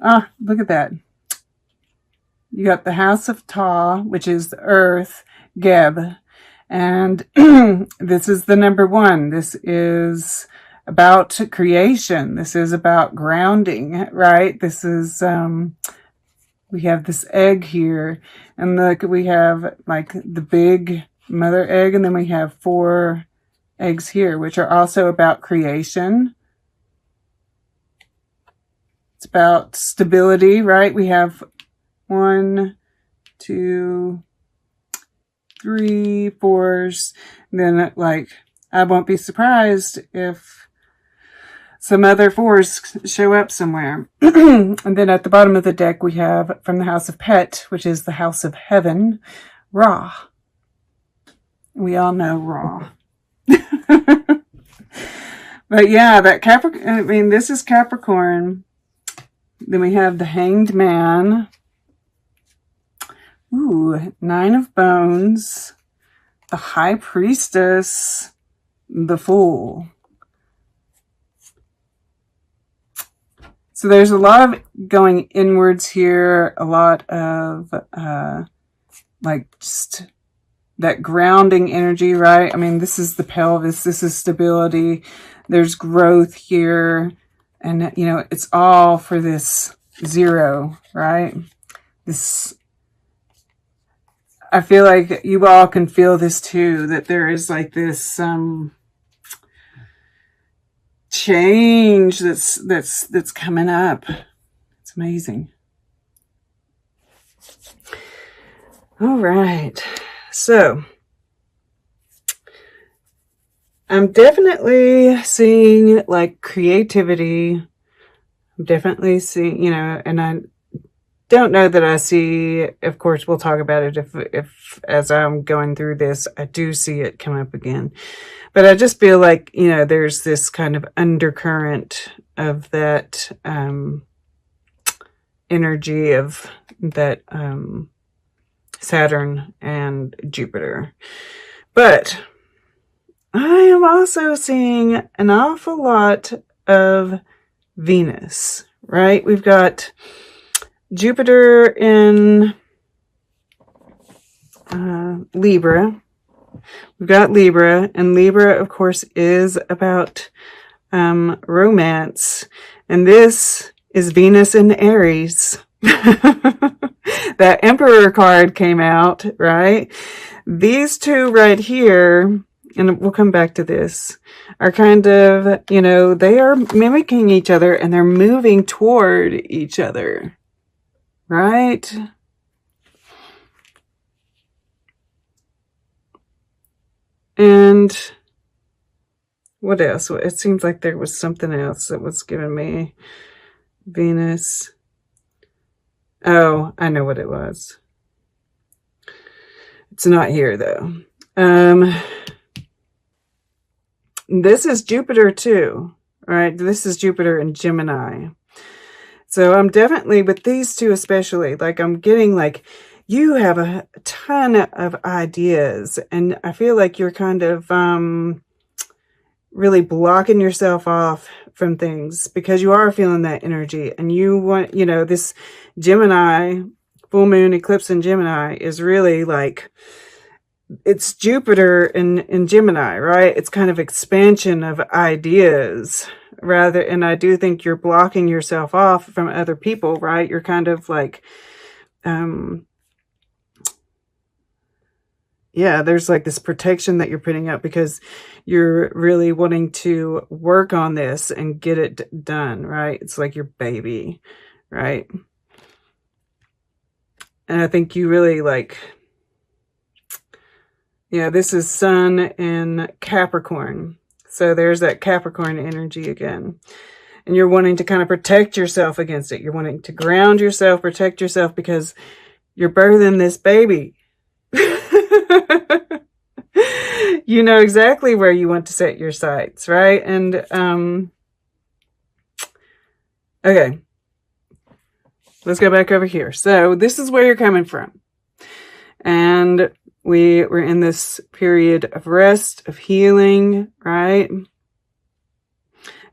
Ah, look at that. You got the House of Ta, which is the Earth, Geb. And this is the number one. This is about creation. This is about grounding, right? This is, we have this egg here. And look, we have like the big mother egg. And then we have 4 eggs here, which are also about creation. It's about stability, right? We have 1, 2, 3, 4s. Then, like, I won't be surprised if some other 4s show up somewhere. And then at the bottom of the deck, we have from the House of Pet, which is the House of Heaven, Ra. We all know Ra. But yeah, that Capricorn, I mean, this is Capricorn. Then we have the Hanged Man. Ooh, 9 of Bones. The High Priestess. The Fool. So there's a lot of going inwards here. A lot of, like, just that grounding energy, right? I mean, this is the pelvis. This is stability. There's growth here. And, you know, it's all for this 0, right? This, I feel like you all can feel this too, that there is like this, change that's coming up. It's amazing. All right. So, I'm definitely seeing like creativity. I'm definitely seeing, you know, and I don't know that I see, of course, we'll talk about it if as I'm going through this, I do see it come up again. But I just feel like, you know, there's this kind of undercurrent of that energy of that Saturn and Jupiter. But I am also seeing an awful lot of Venus, right? We've got Jupiter in Libra. We've got Libra, and Libra, of course, is about romance. And this is Venus in Aries. That Emperor card came out, right? These two right here, and we'll come back to this, are kind of, you know, they are mimicking each other and they're moving toward each other, right? And what else? It seems like there was something else that was giving me Venus. Oh, I know what it was. It's not here though. This is Jupiter too, right? This is Jupiter in Gemini. So I'm definitely, with these two especially, like I'm getting like, you have a ton of ideas, and I feel like you're kind of really blocking yourself off from things because you are feeling that energy, and you want, you know, this Gemini, full moon eclipse in Gemini is really like, it's Jupiter in Gemini, right? It's kind of expansion of ideas rather, and I do think you're blocking yourself off from other people, right? You're kind of like, yeah, there's like this protection that you're putting up because you're really wanting to work on this and get it done, right? It's like your baby, right? And I think you really like, yeah, this is Sun in Capricorn. So there's that Capricorn energy again. And you're wanting to kind of protect yourself against it. You're wanting to ground yourself, protect yourself because you're birthing this baby. You know exactly where you want to set your sights, right? And, okay. Let's go back over here. So this is where you're coming from. And we're in this period of rest, of healing, right?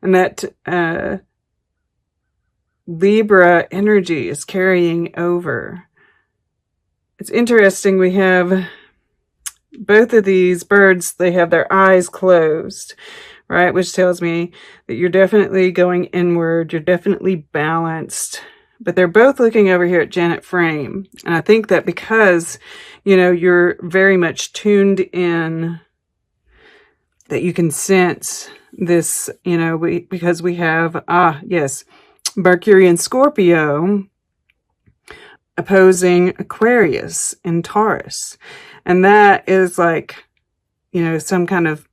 And that, Libra energy is carrying over. It's interesting, we have both of these birds, they have their eyes closed, right? Which tells me that you're definitely going inward, you're definitely balanced. But they're both looking over here at Janet Frame. And I think that because, you know, you're very much tuned in, that you can sense this, you know, because we have, yes, Mercury and Scorpio opposing Aquarius and Taurus. And that is like, you know, some kind of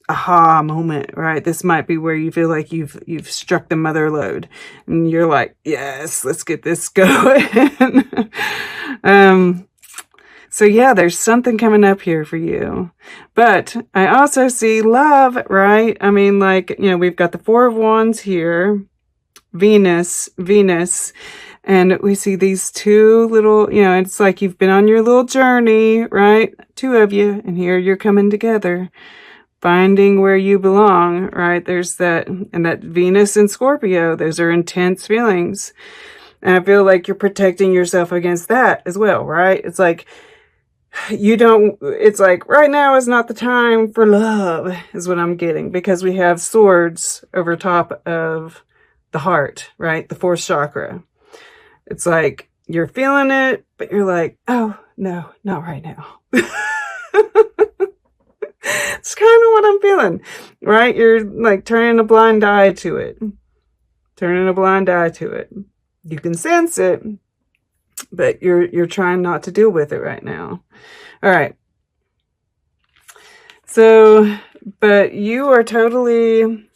aha moment, right? This might be where you feel like you've struck the mother lode and you're like, yes, let's get this going. So yeah, there's something coming up here for you. But I also see love, right? I mean, like, you know, we've got the Four of Wands here, Venus, and we see these two little, you know, it's like you've been on your little journey, right? Two of you, and here you're coming together, finding where you belong, right? There's that, and that Venus and Scorpio, those are intense feelings. And I feel like you're protecting yourself against that as well, right? It's like, it's like right now is not the time for love, is what I'm getting, because we have swords over top of the heart, right? The fourth chakra. It's like you're feeling it, but you're like, oh, no, not right now. It's kind of what I'm feeling, right? You're like turning a blind eye to it. You can sense it, but you're trying not to deal with it right now. All right. So, but you are totally,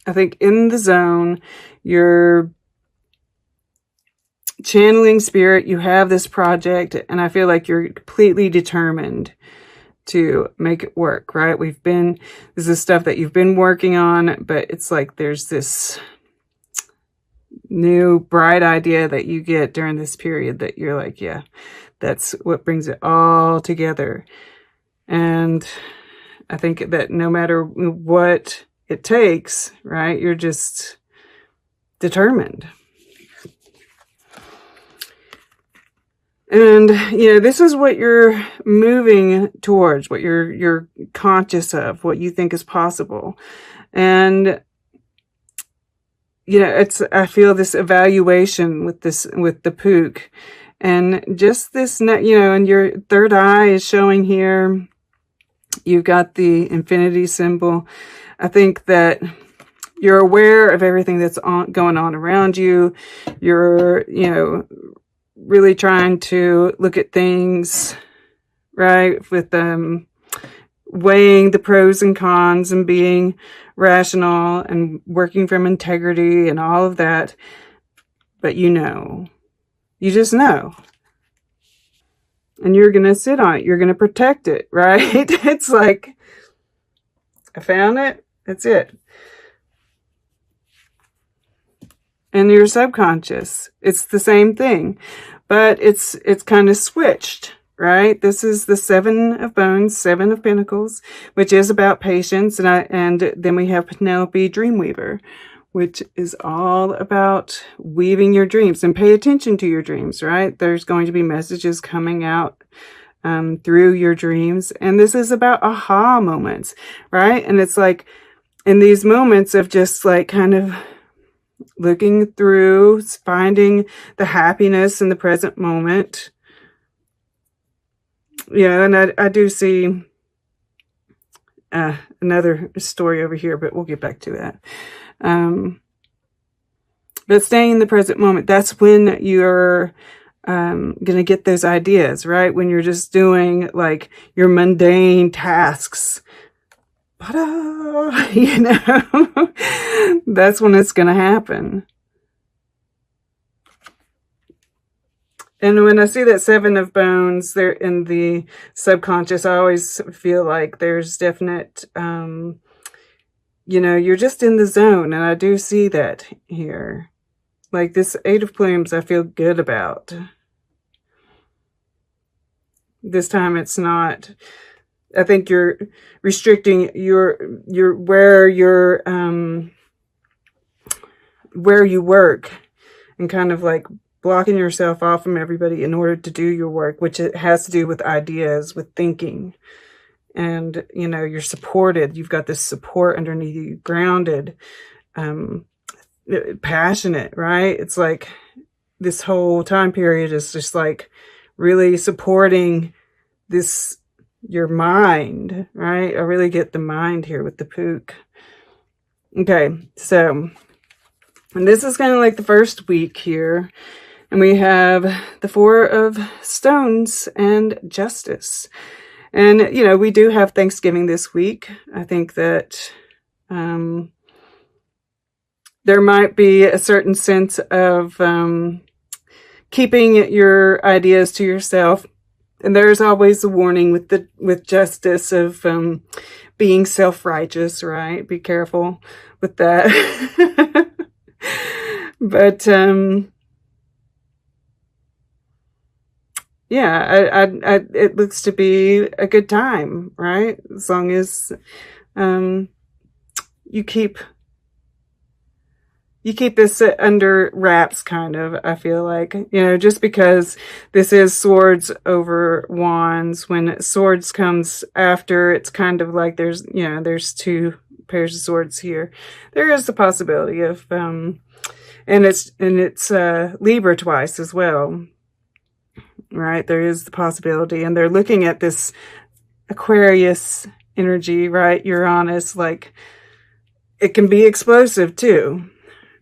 I think, in the zone. You're channeling spirit. You have this project, and I feel like you're completely determined to make it work, right? This is stuff that you've been working on, but it's like there's this new bright idea that you get during this period that you're like, yeah, that's what brings it all together. And I think that no matter what it takes, right, you're just determined. And, you know, this is what you're moving towards, what you're conscious of, what you think is possible. And, you know, I feel this evaluation with the Pook, and just this, you know, and your third eye is showing here. You've got the infinity symbol. I think that you're aware of everything that's going on around you. You're, you know, really trying to look at things, right, with weighing the pros and cons and being rational and working from integrity and all of that. But you just know. And you're going to sit on it. You're going to protect it, right? It's like, I found it. That's it. And your subconscious, it's the same thing, but it's kind of switched, right? This is the Seven of Bones, Seven of Pentacles, which is about patience. And then we have Penelope Dreamweaver, which is all about weaving your dreams, and pay attention to your dreams, right? There's going to be messages coming out through your dreams. And this is about aha moments, right? And it's like in these moments of just like kind of looking through, finding the happiness in the present moment. Yeah, and I do see another story over here, but we'll get back to that. But staying in the present moment, that's when you're going to get those ideas, right? When you're just doing like your mundane tasks. You know, that's when it's going to happen. And when I see that Seven of Bones there in the subconscious, I always feel like there's definite, you know, you're just in the zone. And I do see that here. Like this Eight of Plumes, I feel good about. This time it's not. I think you're restricting where you work and kind of like blocking yourself off from everybody in order to do your work, which it has to do with ideas, with thinking. And, you know, you're supported. You've got this support underneath you, grounded, passionate, right? It's like this whole time period is just like really supporting this, your mind, right? I really get the mind here with the Pook. Okay, so, and this is kind of like the first week here. And we have the Four of Stones and Justice. And, you know, we do have Thanksgiving this week. I think that there might be a certain sense of keeping your ideas to yourself. And there's always a warning with justice of being self-righteous, right? Be careful with that. But yeah, it looks to be a good time, right? As long as you keep this under wraps, kind of, I feel like, you know, just because this is Swords over Wands, when Swords comes after, it's kind of like there's, you know, there's two pairs of swords here. There is the possibility of, and it's Libra twice as well, right? There is the possibility, and they're looking at this Aquarius energy, right? Uranus, like, it can be explosive too.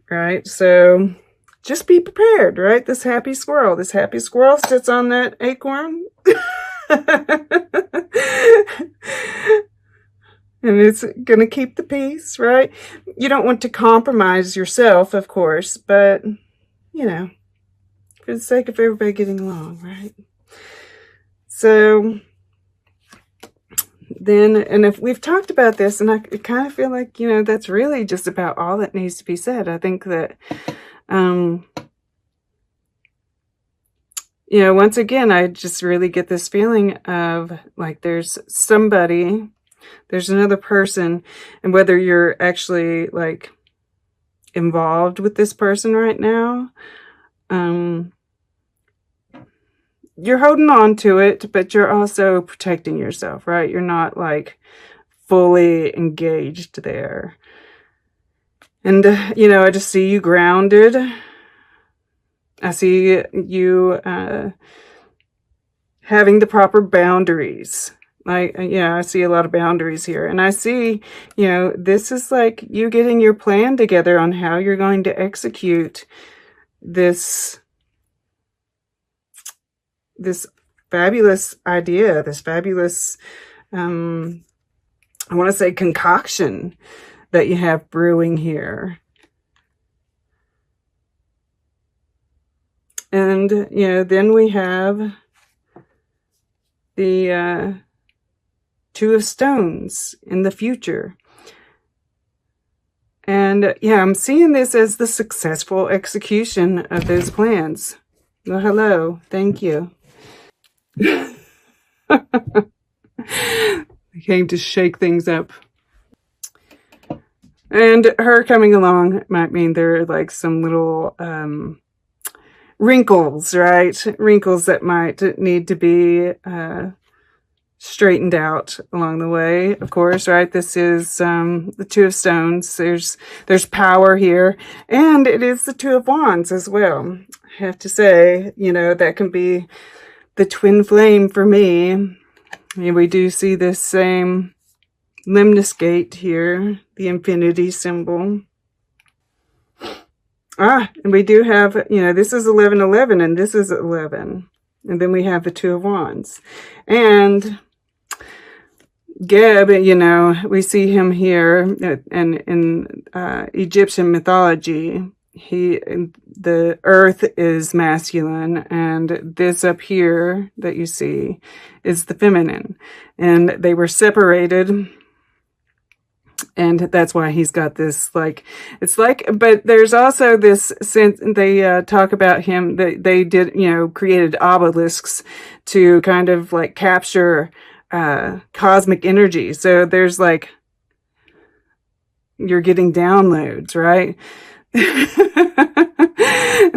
Right, so just be prepared, right? This happy squirrel sits on that acorn. And it's going to keep the peace, right? You don't want to compromise yourself, of course, but, you know, for the sake of everybody getting along, right? So then, and if we've talked about this, and I kind of feel like, you know, that's really just about all that needs to be said. I think that, you know, once again, I just really get this feeling of like there's somebody, there's another person, and whether you're actually like involved with this person right now, you're holding on to it, but you're also protecting yourself, right? You're not like fully engaged there. And, you know, I just see you grounded. I see you having the proper boundaries. Like, yeah, I see a lot of boundaries here. And I see, you know, this is like you getting your plan together on how you're going to execute this fabulous idea, this fabulous, I want to say concoction that you have brewing here. And, you know, then we have the Two of Stones in the future. And yeah, I'm seeing this as the successful execution of those plans. Well, hello. Thank you. I came to shake things up. And her coming along might mean there are like some little wrinkles, right? Wrinkles that might need to be straightened out along the way, of course, right? This is the Two of Stones. There's power here, and it is the Two of Wands as well. I have to say, you know, that can be the twin flame for me. And we do see this same lemnis gate here, the infinity symbol. And we do have, you know, this is 1111 and this is 11. And then we have the Two of Wands. And Geb, you know, we see him here, and in Egyptian mythology, the earth is masculine, and this up here that you see is the feminine, and they were separated, and that's why he's got this, like, it's like, but there's also this sense, they talk about him, that they did, you know, created obelisks to kind of like capture cosmic energy. So there's like, you're getting downloads, right? And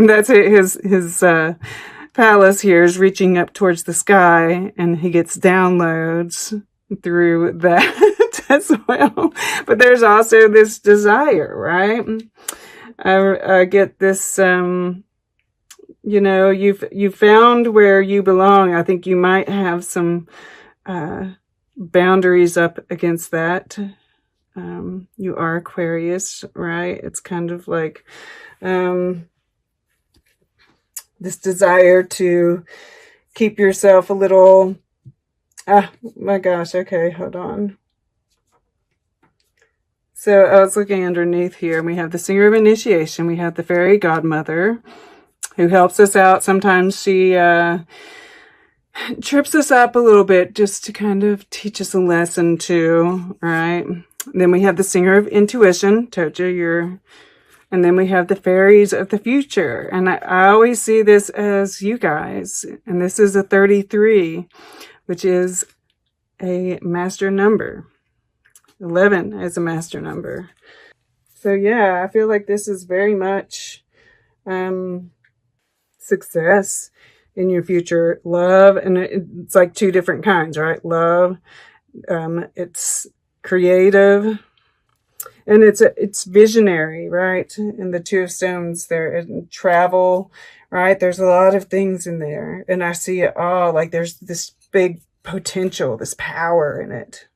that's it. His palace here is reaching up towards the sky, and he gets downloads through that as well. But there's also this desire, right? I get this, you know, you've found where you belong. I think you might have some boundaries up against that. You are Aquarius, right? It's kind of like this desire to keep yourself a little, my gosh, okay, hold on. So I was looking underneath here, and we have the Singer of Initiation. We have the Fairy Godmother, who helps us out. Sometimes she trips us up a little bit just to kind of teach us a lesson too, right? Then we have the Singer of Intuition, Toja, and then we have the Fairies of the Future. And I always see this as you guys. And this is a 33, which is a master number. 11 is a master number. So yeah, I feel like this is very much success in your future. Love, and it's like two different kinds, right? Love, it's creative, and it's visionary, right? And the Two of Stones there, and travel, right? There's a lot of things in there, and I see it all like there's this big potential, this power in it.